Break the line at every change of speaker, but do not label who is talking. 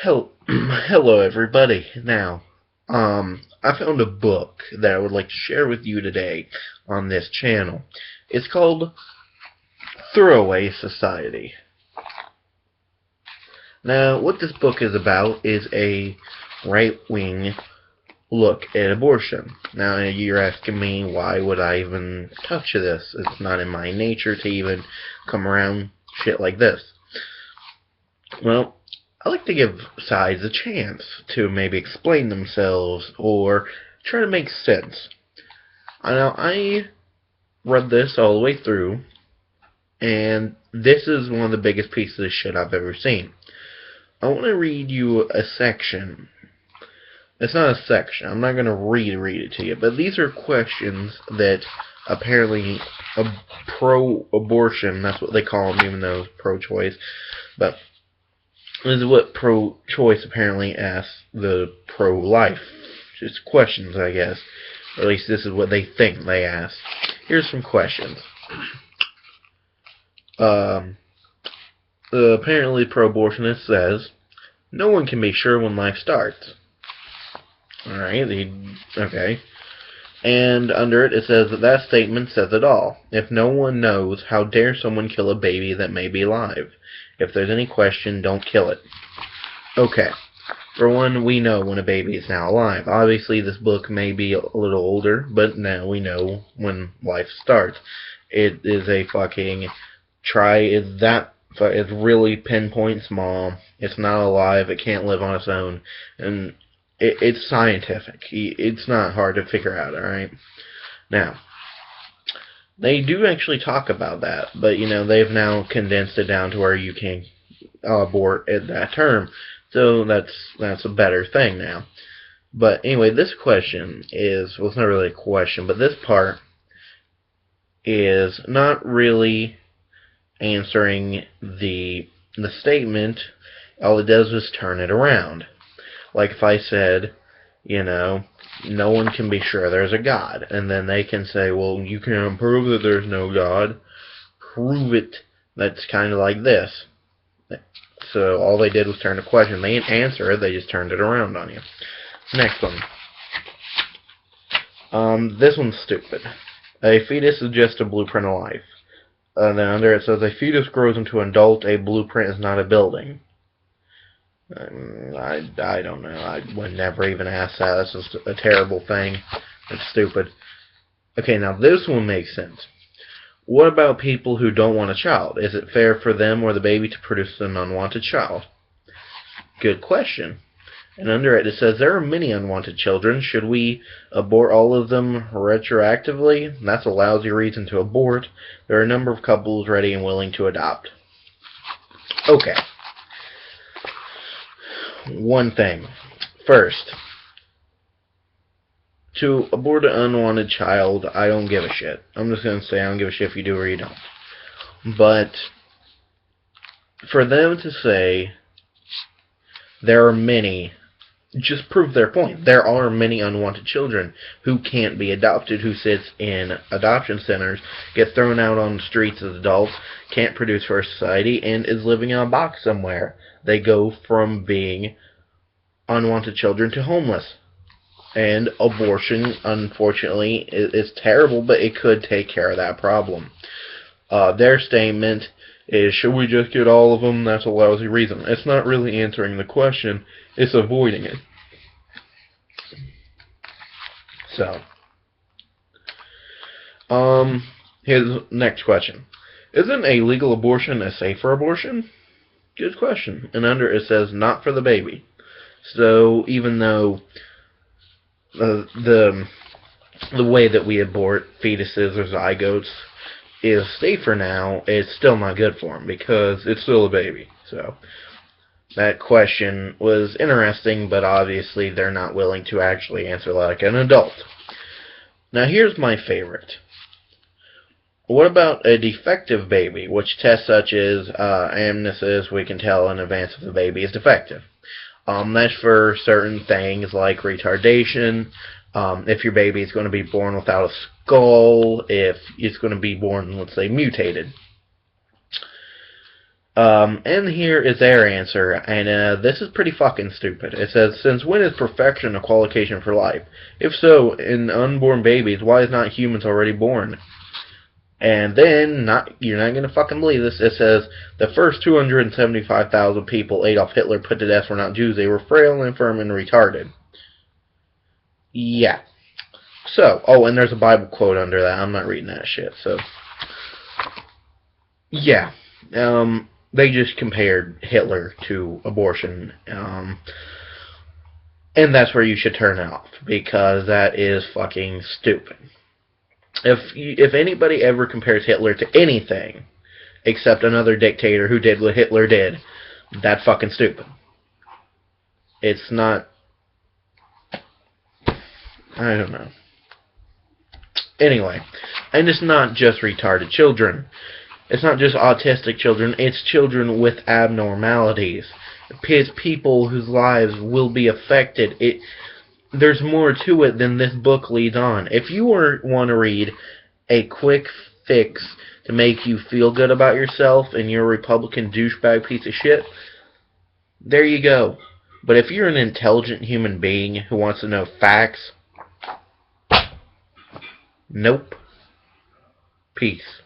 Hello, everybody. Now, I found a book that I would like to share with you today on this channel. It's called Throwaway Society. Now, what this book is about is a right-wing look at abortion. Now, you're asking me, why would I even touch this? It's not in my nature to even come around shit like this. Well, I like to give sides a chance to maybe explain themselves or try to make sense. Now, I read this all the way through, and this is one of the biggest pieces of shit I've ever seen. I want to read you a section. It's not a section. I'm not going to read it to you, but these are questions that apparently pro-abortion, that's what they call them, even though it's pro-choice, but this is what pro-choice apparently asks the pro-life. Just questions, I guess. Or at least this is what they think they ask. Here's some questions. Apparently pro-abortionist says, no one can be sure when life starts. Alright, okay. And under it says that statement says it all. If no one knows, how dare someone kill a baby that may be alive? If there's any question, don't kill it. Okay. For one, we know when a baby is now alive. Obviously, this book may be a little older, but now we know when life starts. It is a fucking it's really pinpoint small. It's not alive. It can't live on its own. And it's scientific. It's not hard to figure out, alright? Now, they do actually talk about that, but, they've now condensed it down to where you can abort at that term. So that's a better thing now. But anyway, this question is, well, it's not really a question, but this part is not really answering the statement. All it does is turn it around. Like if I said, no one can be sure there's a God. And then they can say, well, you can't prove that there's no God. Prove it. That's kind of like this. So all they did was turn the question. They didn't answer it. They just turned it around on you. Next one. This one's stupid. A fetus is just a blueprint of life. And then under it says, a fetus grows into an adult. A blueprint is not a building. I don't know. I would never even ask that. That's just a terrible thing. It's stupid. Okay, now this one makes sense. What about people who don't want a child? Is it fair for them or the baby to produce an unwanted child? Good question. And under it says, there are many unwanted children. Should we abort all of them retroactively? That's a lousy reason to abort. There are a number of couples ready and willing to adopt. Okay. One thing. First, to abort an unwanted child, I don't give a shit. I'm just going to say I don't give a shit if you do or you don't. But for them to say there are many, just prove their point. There are many unwanted children who can't be adopted, who sits in adoption centers, get thrown out on the streets as adults, can't produce for society, and is living in a box somewhere. They go from being unwanted children to homeless. And abortion, unfortunately, is terrible, but it could take care of that problem. Their statement is, should we just get all of them? That's a lousy reason. It's not really answering the question. It's avoiding it. So, here's the next question. Isn't a legal abortion a safer abortion? Good question. And under it says, not for the baby. So, even though the way that we abort fetuses or zygotes is safer now, it's still not good for them because it's still a baby. So that question was interesting, but obviously they're not willing to actually answer like an adult. Now here's my favorite. What about a defective baby, which tests such as amnesis, we can tell in advance if the baby is defective. That's for certain things like retardation, if your baby is going to be born without a skull, if it's going to be born, let's say, mutated. And here is their answer, and this is pretty fucking stupid. It says, since when is perfection a qualification for life? If so, in unborn babies, why is not humans already born? And then, you're not gonna fucking believe this, it says, the first 275,000 people Adolf Hitler put to death were not Jews, they were frail, infirm, and retarded. Yeah. So, and there's a Bible quote under that, I'm not reading that shit, so. Yeah. They just compared Hitler to abortion, and that's where you should turn it off, because that is fucking stupid. If anybody ever compares Hitler to anything except another dictator who did what Hitler did, that's fucking stupid. It's not... I don't know. Anyway, and it's not just retarded children. It's not just autistic children, it's children with abnormalities. It's people whose lives will be affected. There's more to it than this book leads on. If you want to read a quick fix to make you feel good about yourself and you're a Republican douchebag piece of shit, there you go. But if you're an intelligent human being who wants to know facts, nope. Peace.